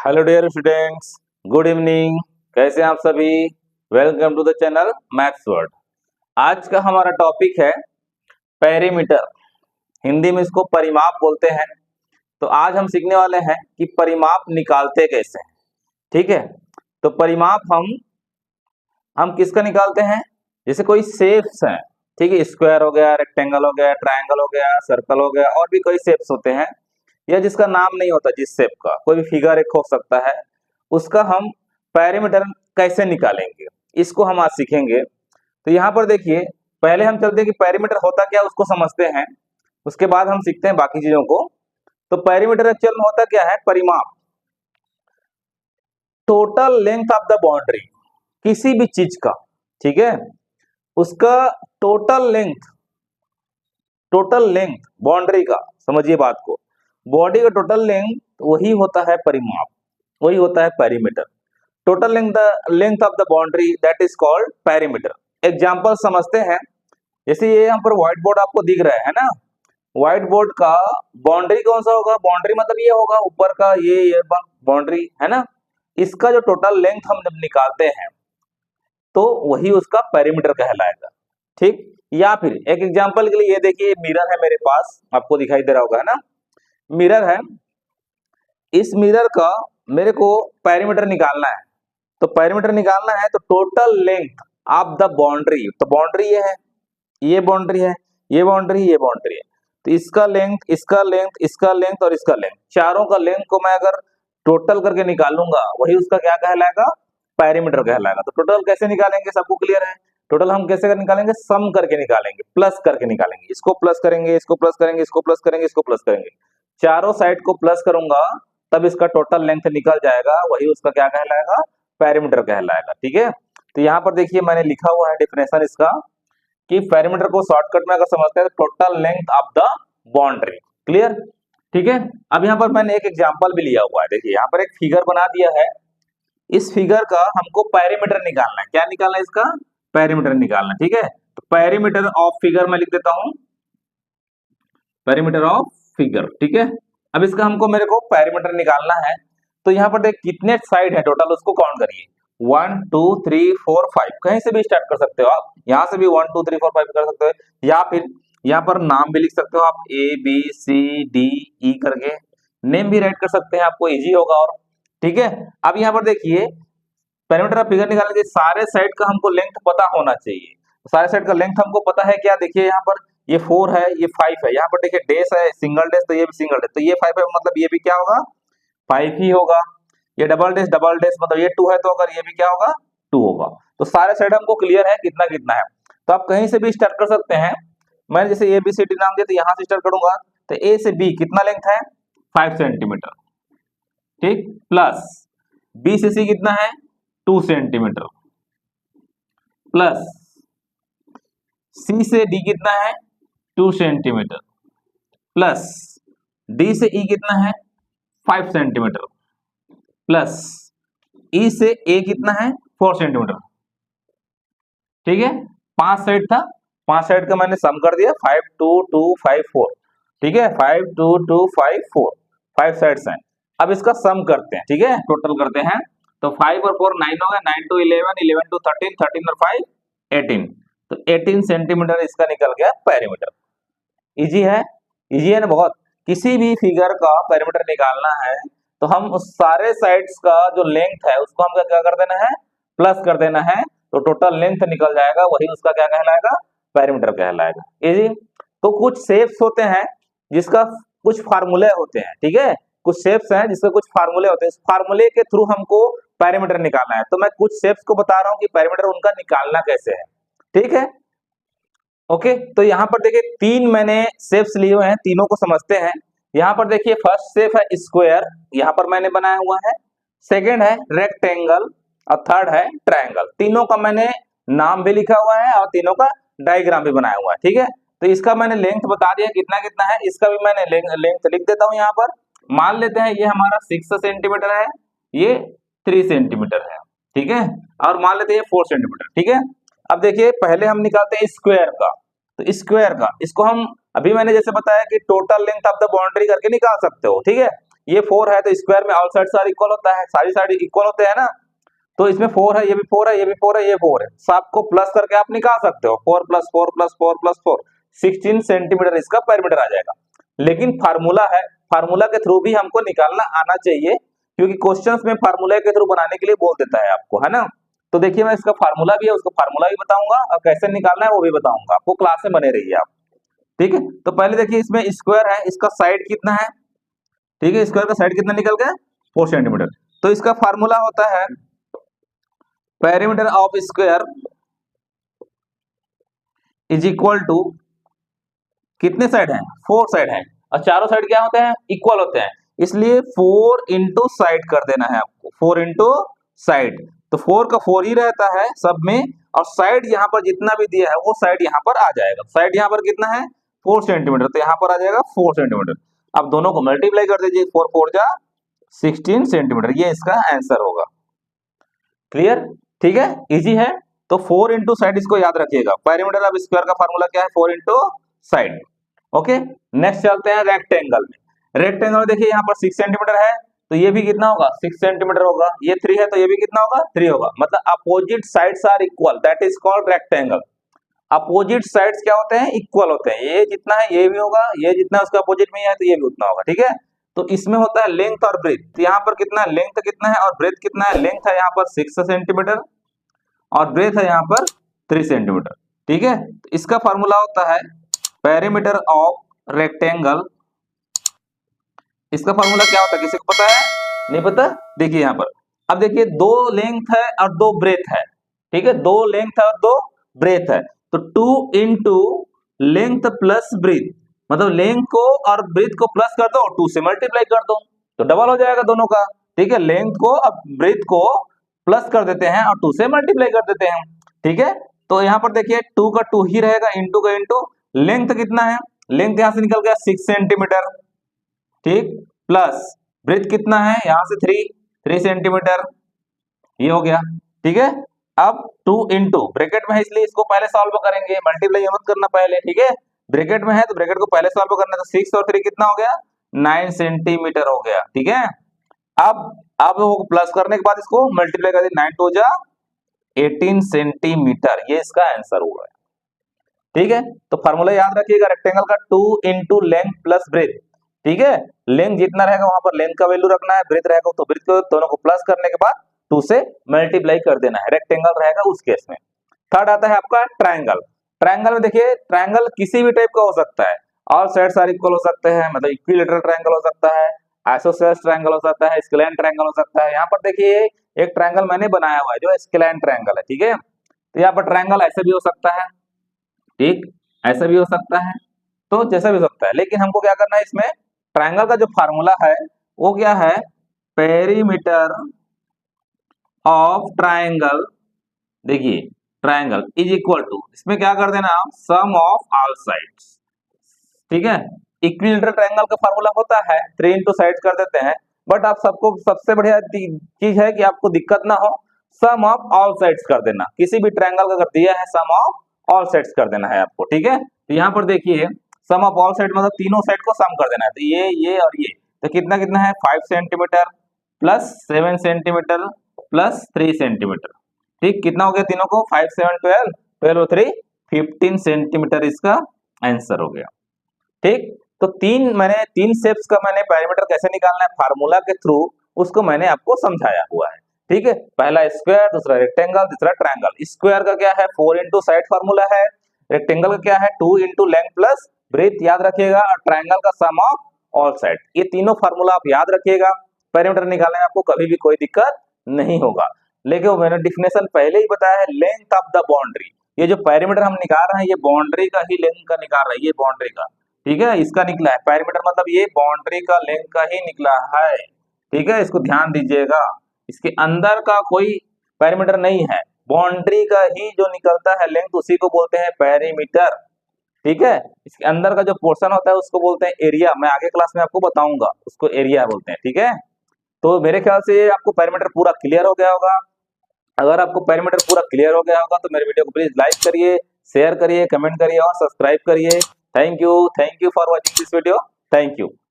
Hello dear students, good evening. कैसे हैं आप सभी? Welcome to the channel maths word. आज का हमारा टॉपिक है पेरीमीटर। हिंदी में इसको परिमाप बोलते हैं। तो आज हम सीखने वाले हैं कि परिमाप निकालते कैसे हैं। ठीक है, तो परिमाप हम किसका निकालते हैं? जैसे कोई शेप्स हैं, ठीक है, स्क्वायर हो गया, रेक्टेंगल हो गया, ट्रायंगल हो गया, सर्कल हो गया, और भी कोई शेप्स होते हैं, या जिसका नाम नहीं होता, जिस शेप का कोई भी फिगर एक हो सकता है, उसका हम पेरीमीटर कैसे निकालेंगे, इसको हम आज सीखेंगे। तो यहाँ पर देखिए, पहले हम चलते हैं कि पेरीमीटर होता क्या, उसको समझते हैं, उसके बाद हम सीखते हैं बाकी चीजों को। तो पेरीमीटर एक्चुअल में होता क्या है? परिमाप, total length of the boundary, किसी भी चीज का, ठीक है, उसका टोटल लेंथ बाउंड्री का, समझिए बात को, बॉडी का टोटल लेंथ वही होता है परिमाप, वही होता है perimeter. Total length of the boundary that is called perimeter. Example समझते हैं। जैसे ये यहाँ पर व्हाइट बोर्ड आपको दिख रहा है ना, व्हाइट बोर्ड का बाउंड्री कौन सा होगा? बाउंड्री मतलब ये होगा ऊपर का, ये बाउंड्री है ना। इसका जो टोटल लेंथ हम जब निकालते हैं तो वही उसका पेरीमीटर कहलाएगा। ठीक, या फिर एक एग्जांपल के लिए ये देखिए, मिरर है मेरे पास, आपको दिखाई दे रहा होगा है ना, मिरर है। इस मिरर का मेरे को पेरीमीटर निकालना है। तो पेरीमीटर निकालना है तो total length of the boundary, तो बाउंड्री ये है, ये बाउंड्री है, ये बाउंड्री, ये बाउंड्री है, तो इसका लेंथ, इसका लेंथ, इसका लेंथ और इसका लेंथ, चारों का लेंथ को मैं अगर टोटल करके निकालूंगा, वही उसका क्या कहलाएगा? पेरीमीटर कहलाएगा। तो टोटल कैसे निकालेंगे, सबको क्लियर है? टोटल हम कैसे निकालेंगे? सम करके निकालेंगे, प्लस करके निकालेंगे। इसको प्लस करेंगे, इसको प्लस करेंगे, इसको प्लस करेंगे, इसको प्लस करेंगे, चारों साइड को प्लस करूंगा, तब इसका टोटल लेंथ निकल जाएगा, वही उसका क्या कहलाएगा? पेरीमीटर कहलाएगा। ठीक है, तो यहाँ पर देखिए मैंने लिखा हुआ है डेफिनेशन इसका, कि पेरीमीटर को शॉर्टकट में अगर समझते हैं तो total length of the boundary. Clear? ठीक है, अब यहाँ पर मैंने एक एग्जांपल भी लिया हुआ है। देखिए यहाँ पर एक फिगर बना दिया है, इस फिगर का हमको पेरीमीटर निकालना है। क्या निकालना है? इसका पेरीमीटर निकालना है। ठीक है, तो पेरीमीटर ऑफ फिगर मैं लिख देता हूं, पेरीमीटर ऑफ फिगर। ठीक है, अब इसका हमको मेरे को पेरीमीटर निकालना है। तो यहाँ पर देख कितने साइड है टोटल, उसको काउंट करिए। 1 2 3 4 5, कहीं से भी स्टार्ट कर सकते हो आप, यहाँ से भी 1 2 3 4 5 कर सकते हो, या फिर यहाँ पर नाम भी लिख सकते हो आप, A B C D E करके नेम भी राइट कर सकते हैं, आपको इजी होगा। और ठीक है, अब यहाँ पर देखिए पेरीमीटर ऑफ फिगर निकालने के सारे साइड का हमको लेंथ पता होना चाहिए। सारे साइड का लेंथ हमको पता है क्या? देखिए यहाँ पर ये 4 है, ये 5 है, यहाँ पर देखिए डेस है, सिंगल डेस, तो ये भी सिंगल डेस, तो ये 5 है, मतलब ये भी क्या होगा? 5 ही होगा। ये डबल डेस मतलब ये 2 है, तो अगर ये भी क्या होगा? 2 होगा। तो सारे साइड हमको क्लियर है कितना कितना है। तो आप कहीं से भी स्टार्ट कर सकते हैं। मैंने जैसे ABCD नाम दिया, तो यहाँ से स्टार्ट करूंगा, तो A से B कितना लेंथ है? 5 सेंटीमीटर। ठीक, प्लस B से C कितना है? 2 सेंटीमीटर, प्लस C से D कितना है? 2 सेंटीमीटर, प्लस D से E कितना है? 5 सेंटीमीटर, प्लस E से A कितना है? 4 सेंटीमीटर। ठीक है, 5 साइड था, 5 साइड का मैंने सम कर दिया, 5 2 2 5 4। ठीक है, 5 2 2 5 4, 5 साइड्स हैं। अब इसका सम करते हैं, ठीक है, टोटल करते हैं। तो 5 और 4 9 हो गया, 9 2 11, 11 2 13, 13 और 5 18, तो 18 सेंटीमीटर इसका निकल गया पेरीमीटर। इजी है, इजी है ना बहुत। किसी भी फिगर का पेरीमीटर निकालना है तो हम उस सारे साइड्स का जो लेंथ है उसको हम क्या कर देना है? प्लस कर देना है, तो टोटल लेंथ निकल जाएगा, वही उसका क्या कहलाएगा? पेरीमीटर कहलाएगा। इजी। तो कुछ शेप्स होते हैं जिसका कुछ फार्मूले होते हैं, ठीक है, कुछ शेप्स हैं जिसके कुछ फार्मूले होते हैं, इस फार्मूले के थ्रू हमको पेरीमीटर निकालना है। तो मैं कुछ शेप्स को बता रहा हूं कि पेरीमीटर उनका निकालना कैसे है। ठीक है, ओके। तो यहाँ पर देखिए 3 मैंने शेप्स लिए हुए हैं, तीनों को समझते हैं। यहाँ पर देखिए फर्स्ट शेप है स्क्वायर, यहाँ पर मैंने बनाया हुआ है। सेकंड है रेक्टेंगल और थर्ड है ट्रायंगल। तीनों का मैंने नाम भी लिखा हुआ है और तीनों का डायग्राम भी बनाया हुआ है। ठीक है, तो इसका मैंने लेंथ बता दिया कितना कितना है, इसका भी मैंने लेंथ लिख देता हूँ। यहाँ पर मान लेते हैं ये हमारा 6 सेंटीमीटर है, ये 3 सेंटीमीटर है, ठीक है, और मान लेते हैं ये 4 सेंटीमीटर। ठीक है, अब देखिए पहले हम निकालते हैं स्क्वायर का। तो स्क्वायर का, इसको हम अभी मैंने जैसे बताया कि total length of the boundary करके निकाल सकते हो। ठीक है, ये 4 है तो स्क्वायर में ऑल साइड्स आर इक्वल होता है, सारी साइड इक्वल होते हैं ना। तो इसमें 4 है, ये भी 4 है, ये भी 4 है, ये 4 है, सबको प्लस करके आप निकाल सकते हो। 4 प्लस 4 प्लस 4 प्लस 4 16 सेंटीमीटर इसका पेरीमीटर आ जाएगा। लेकिन फार्मूला है, फार्मूला के थ्रू भी हमको निकालना आना चाहिए, क्योंकि क्वेश्चंस में फार्मूला के थ्रू बनाने के लिए बोल देता है आपको, है ना। तो देखिए मैं इसका फार्मूला भी है, उसका फार्मूला भी बताऊंगा और कैसे निकालना है वो भी बताऊंगा आपको, क्लास में बने रहिए आप, ठीक है। तो पहले देखिए इसमें स्क्वायर है, इसका साइड कितना है, ठीक है, स्क्वायर का साइड कितना निकल गया 4 सेंटीमीटर। तो इसका फार्मूला होता है perimeter of square is equal to, कितने साइड हैं 4 साइड हैं, और चारों साइड क्या होते हैं इक्वल होते हैं, इसलिए 4 इंटू साइड कर देना है आपको, 4 इंटू साइड। तो 4 का 4 ही रहता है सब में, और साइड यहाँ पर जितना भी दिया है वो साइड यहाँ पर आ जाएगा। साइड यहाँ पर कितना है 4 सेंटीमीटर, तो यहाँ पर आ जाएगा 4 सेंटीमीटर। अब दोनों को मल्टीप्लाई कर दीजिए, 4 4 जा 16 सेंटीमीटर, ये इसका आंसर होगा। क्लियर, ठीक है, इजी है। तो 4 इंटू साइड इसको याद रखिएगा, पेरीमीटर ऑफ स्क्वायर का फार्मूला क्या है 4 इंटू साइड। ओके, नेक्स्ट चलते हैं रेक्टेंगल में। रेक्टेंगल देखिए यहाँ पर 6 सेंटीमीटर है, तो ये भी कितना होगा 6 सेंटीमीटर होगा, ये 3 है तो ये भी कितना होगा 3 होगा, मतलब opposite sides are equal, that is called rectangle. Opposite sides क्या होते हैं इक्वल होते हैं, ये जितना है ये भी होगा, ये जितना उसका अपोजिट में है तो ये भी उतना होगा, ठीक है। तो इसमें होता है लेंथ और ब्रेथ, तो यहाँ पर कितना है लेंथ कितना है और ब्रेथ कितना है, लेंथ है यहाँ पर 6 सेंटीमीटर और ब्रेथ है यहाँ पर 3 सेंटीमीटर, ठीक है। तो इसका फार्मूला होता है पेरीमीटर ऑफ रेक्टेंगल, इसका फार्मूला क्या होता है किसी को पता है, नहीं पता, देखिए यहाँ पर। अब देखिए 2 लेंथ है और 2 ब्रेथ है, ठीक है, 2 लेंथ है और 2 ब्रेथ है, तो 2 इंटू लेंथ प्लस ब्रेथ, मतलब लेंथ को और ब्रेथ को प्लस कर दो, 2 से मल्टीप्लाई कर दो तो डबल हो जाएगा दोनों का, ठीक है। लेंथ को अब ब्रेथ को प्लस कर देते हैं और 2 से मल्टीप्लाई कर देते हैं, ठीक है। तो यहाँ पर देखिए 2 का 2 ही रहेगा, इंटू का इंटू, लेंथ कितना है, लेंथ यहाँ से निकल गया 6 सेंटीमीटर, ठीक, प्लस ब्रेथ कितना है यहाँ से 3 सेंटीमीटर, ये हो गया, ठीक है। अब 2 इंटू ब्रैकेट में है इसलिए इसको पहले सॉल्व करेंगे, मल्टीप्लाई मत करना पहले, ठीक है, ब्रैकेट में है तो ब्रैकेट को पहले सॉल्व करना, तो 6 और 3 कितना हो गया 9 सेंटीमीटर हो गया, ठीक है। अब वो प्लस करने के बाद इसको मल्टीप्लाई कर दिया, 9 2 जा 18 सेंटीमीटर, ये इसका आंसर हुआ है, ठीक है। तो फार्मूला याद रखिएगा रेक्टेंगल का 2 इंटू लेंथ प्लस ब्रेथ, ठीक है, लेंथ जितना रहेगा वहां पर लेंथ का वैल्यू रखना है, ब्रेथ रहेगा तो ब्रेथ को, दोनों को प्लस करने के बाद 2 से मल्टीप्लाई कर देना है, रेक्टेंगल रहेगा उस केस में। थर्ड आता है आपका ट्रायंगल। ट्रायंगल में देखिए ट्रायंगल किसी भी टाइप का हो सकता है, ऑल साइड्स आर इक्वल हो सकते हैं, मतलब इक्विलैटरल ट्रायंगल हो सकता है, आइसोसेलेस ट्रायंगल हो सकता है, स्क्लेन ट्रायंगल हो सकता है। यहाँ पर देखिए एक ट्रायंगल मैंने बनाया हुआ है जो स्क्लेन ट्रायंगल है, ठीक है। तो यहाँ पर ट्रायंगल ऐसे भी हो सकता है, ठीक, ऐसा भी हो सकता है, तो जैसा भी हो सकता है, लेकिन हमको क्या करना है इसमें, ट्रायंगल का जो फार्मूला है वो क्या है, पेरीमीटर ऑफ ट्रायंगल, देखिए ट्रायंगल इज इक्वल टू, इसमें क्या कर देना आप सम ऑफ ऑल साइड्स, ठीक है। इक्विलैटरल ट्रायंगल का फार्मूला होता है 3 इंटू साइड कर देते हैं, बट आप सबको सबसे बढ़िया चीज है कि आपको दिक्कत ना हो, सम ऑफ ऑल साइड्स कर देना, किसी भी ट्रायंगल का अगर दिया है सम ऑफ ऑल साइड्स कर देना है आपको, ठीक है। तो यहाँ पर देखिए सम ऑफ ऑल साइड मतलब तीनों साइड को सम कर देना है, तो ये और ये, तो कितना कितना है 5 centimetre plus 7 centimetre plus 3 centimetre, ठीक, कितना हो गया तीनों को 5 7 12 12 और 3 15 सेंटीमीटर इसका आंसर हो गया, ठीक। तो तीन शेप्स का मैंने पेरीमीटर कैसे निकालना है फार्मूला के थ्रू, उसको मैंने आपको समझाया हुआ है, ठीक है। पहला स्क्वायर, दूसरा रेक्टेंगल, तीसरा ट्रायंगल। स्क्वायर का क्या है 4 इंटू साइड फार्मूला है, रेक्टेंगल का क्या है 2 इंटू लेंथ प्लस ब्रेथ याद रखिएगा, और ट्रायंगल का सम ऑफ ऑल साइड, ये तीनों फार्मूला आप याद रखिएगा, पेरीमीटर निकालने में आपको कभी भी कोई दिक्कत नहीं होगा। लेकिन मैंने डिफिनेशन पहले ही बताया है, लेंथ ऑफ द बाउंड्री, ये जो पेरीमीटर हम निकाल रहे हैं ये बाउंड्री का ही लेंथ का निकाल रहे हैं, ये बाउंड्री का, ठीक है, इसका निकला है पेरीमीटर, मतलब ये बाउंड्री का लेंथ का ही निकला है, ठीक है, इसको ध्यान दीजिएगा, इसके अंदर का कोई पेरीमीटर नहीं है, बाउंड्री का ही जो निकलता है लेंथ उसी को बोलते हैं पेरीमीटर, ठीक है। इसके अंदर का जो पोर्शन होता है उसको बोलते हैं एरिया, मैं आगे क्लास में आपको बताऊंगा उसको एरिया बोलते हैं, ठीक है। तो मेरे ख्याल से आपको पेरीमीटर पूरा क्लियर हो गया होगा। अगर आपको पेरीमीटर पूरा क्लियर हो गया होगा तो मेरे वीडियो को प्लीज लाइक करिए, शेयर करिए, कमेंट करिए और सब्सक्राइब करिए। Thank you for watching this video, thank you.